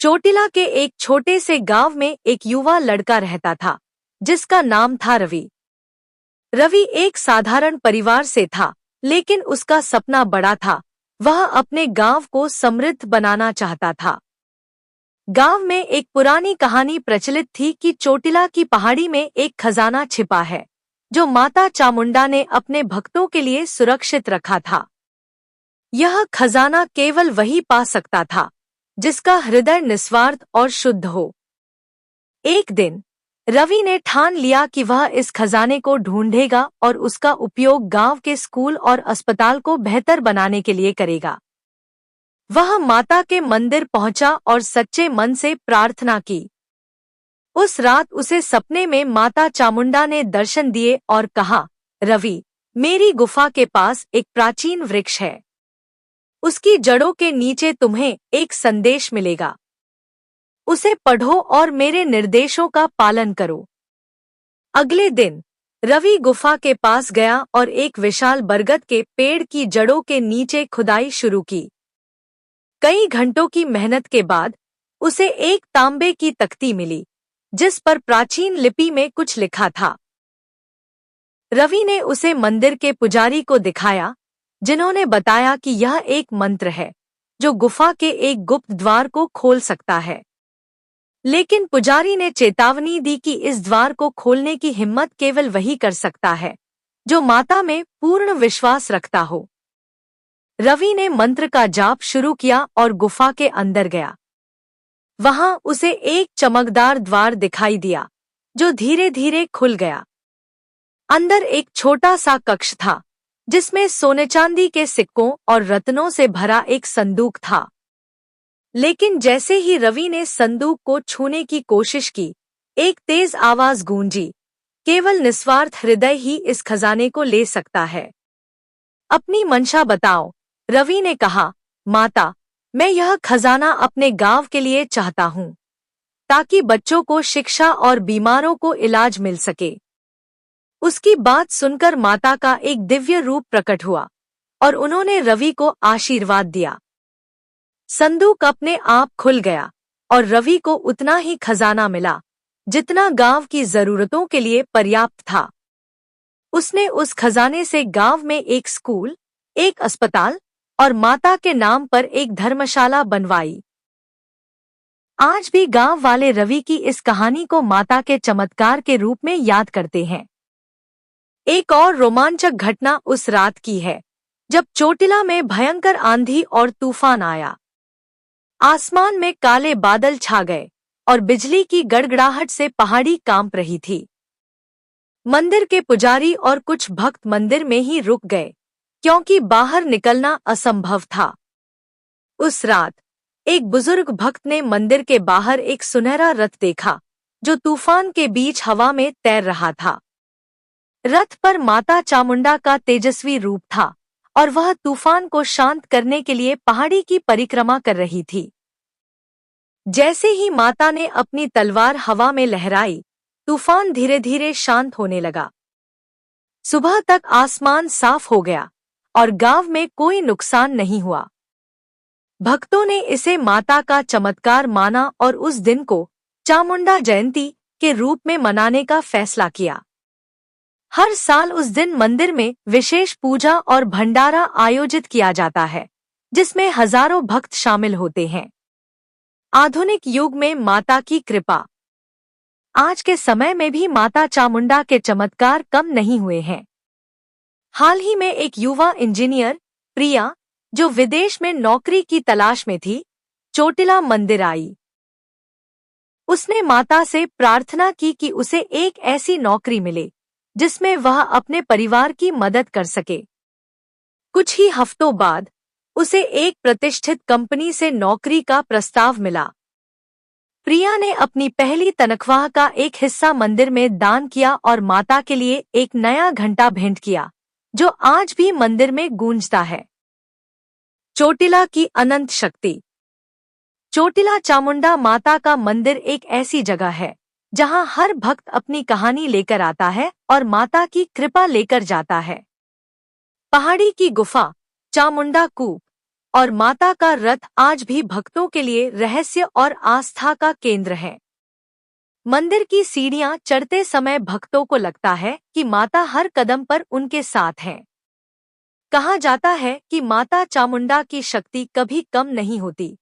चोटिला के एक छोटे से गांव में एक युवा लड़का रहता था जिसका नाम था रवि। रवि एक साधारण परिवार से था, लेकिन उसका सपना बड़ा था। वह अपने गांव को समृद्ध बनाना चाहता था। गांव में एक पुरानी कहानी प्रचलित थी कि चोटिला की पहाड़ी में एक खजाना छिपा है, जो माता चामुंडा ने अपने भक्तों के लिए सुरक्षित रखा था। यह खजाना केवल वही पा सकता था जिसका हृदय निस्वार्थ और शुद्ध हो। एक दिन रवि ने ठान लिया कि वह इस खजाने को ढूंढेगा और उसका उपयोग गांव के स्कूल और अस्पताल को बेहतर बनाने के लिए करेगा। वह माता के मंदिर पहुंचा और सच्चे मन से प्रार्थना की। उस रात उसे सपने में माता चामुंडा ने दर्शन दिए और कहा, रवि, मेरी गुफा के पास एक प्राचीन वृक्ष है। उसकी जड़ों के नीचे तुम्हें एक संदेश मिलेगा। उसे पढ़ो और मेरे निर्देशों का पालन करो। अगले दिन रवि गुफा के पास गया और एक विशाल बरगद के पेड़ की जड़ों के नीचे खुदाई शुरू की। कई घंटों की मेहनत के बाद उसे एक तांबे की तख्ती मिली, जिस पर प्राचीन लिपि में कुछ लिखा था। रवि ने उसे मंदिर के पुजारी को दिखाया, जिन्होंने बताया कि यह एक मंत्र है जो गुफा के एक गुप्त द्वार को खोल सकता है। लेकिन पुजारी ने चेतावनी दी कि इस द्वार को खोलने की हिम्मत केवल वही कर सकता है जो माता में पूर्ण विश्वास रखता हो। रवि ने मंत्र का जाप शुरू किया और गुफा के अंदर गया। वहां उसे एक चमकदार द्वार दिखाई दिया, जो धीरे धीरे खुल गया। अंदर एक छोटा सा कक्ष था, जिसमें सोने चांदी के सिक्कों और रत्नों से भरा एक संदूक था। लेकिन जैसे ही रवि ने संदूक को छूने की कोशिश की, एक तेज आवाज गूंजी, केवल निस्वार्थ हृदय ही इस खजाने को ले सकता है। अपनी मंशा बताओ, रवि ने कहा। माता, मैं यह खजाना अपने गांव के लिए चाहता हूँ, ताकि बच्चों को शिक्षा और बीमारों को इलाज मिल सके। उसकी बात सुनकर माता का एक दिव्य रूप प्रकट हुआ और उन्होंने रवि को आशीर्वाद दिया। संदूक अपने आप खुल गया और रवि को उतना ही खजाना मिला जितना गांव की जरूरतों के लिए पर्याप्त था। उसने उस खजाने से गांव में एक स्कूल, एक अस्पताल और माता के नाम पर एक धर्मशाला बनवाई। आज भी गांव वाले रवि की इस कहानी को माता के चमत्कार के रूप में याद करते हैं। एक और रोमांचक घटना उस रात की है जब चोटिला में भयंकर आंधी और तूफान आया। आसमान में काले बादल छा गए और बिजली की गड़गड़ाहट से पहाड़ी कांप रही थी। मंदिर के पुजारी और कुछ भक्त मंदिर में ही रुक गए, क्योंकि बाहर निकलना असंभव था। उस रात एक बुजुर्ग भक्त ने मंदिर के बाहर एक सुनहरा रथ देखा, जो तूफान के बीच हवा में तैर रहा था। रथ पर माता चामुंडा का तेजस्वी रूप था और वह तूफान को शांत करने के लिए पहाड़ी की परिक्रमा कर रही थी। जैसे ही माता ने अपनी तलवार हवा में लहराई, तूफान धीरे धीरे शांत होने लगा। सुबह तक आसमान साफ हो गया और गांव में कोई नुकसान नहीं हुआ। भक्तों ने इसे माता का चमत्कार माना और उस दिन को चामुंडा जयंती के रूप में मनाने का फैसला किया। हर साल उस दिन मंदिर में विशेष पूजा और भंडारा आयोजित किया जाता है, जिसमें हजारों भक्त शामिल होते हैं। आधुनिक युग में माता की कृपा। आज के समय में भी माता चामुंडा के चमत्कार कम नहीं हुए हैं। हाल ही में एक युवा इंजीनियर, प्रिया, जो विदेश में नौकरी की तलाश में थी, चोटिला मंदिर आई। उसने माता से प्रार्थना की कि उसे एक ऐसी नौकरी मिले जिसमें वह अपने परिवार की मदद कर सके। कुछ ही हफ्तों बाद उसे एक प्रतिष्ठित कंपनी से नौकरी का प्रस्ताव मिला। प्रिया ने अपनी पहली तनख्वाह का एक हिस्सा मंदिर में दान किया और माता के लिए एक नया घंटा भेंट किया, जो आज भी मंदिर में गूंजता है। चोटिला की अनंत शक्ति। चोटिला चामुंडा माता का मंदिर एक ऐसी जगह है जहां हर भक्त अपनी कहानी लेकर आता है और माता की कृपा लेकर जाता है। पहाड़ी की गुफा, चामुंडा कूप, और माता का रथ आज भी भक्तों के लिए रहस्य और आस्था का केंद्र है। मंदिर की सीढ़ियां चढ़ते समय भक्तों को लगता है कि माता हर कदम पर उनके साथ हैं। कहा जाता है कि माता चामुंडा की शक्ति कभी कम नहीं होती,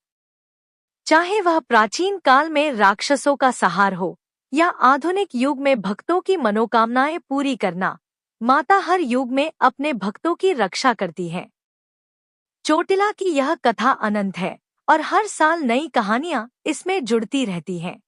चाहे वह प्राचीन काल में राक्षसों का सहार हो या आधुनिक युग में भक्तों की मनोकामनाएं पूरी करना। माता हर युग में अपने भक्तों की रक्षा करती है। चोटिला की यह कथा अनंत है और हर साल नई कहानियां इसमें जुड़ती रहती हैं।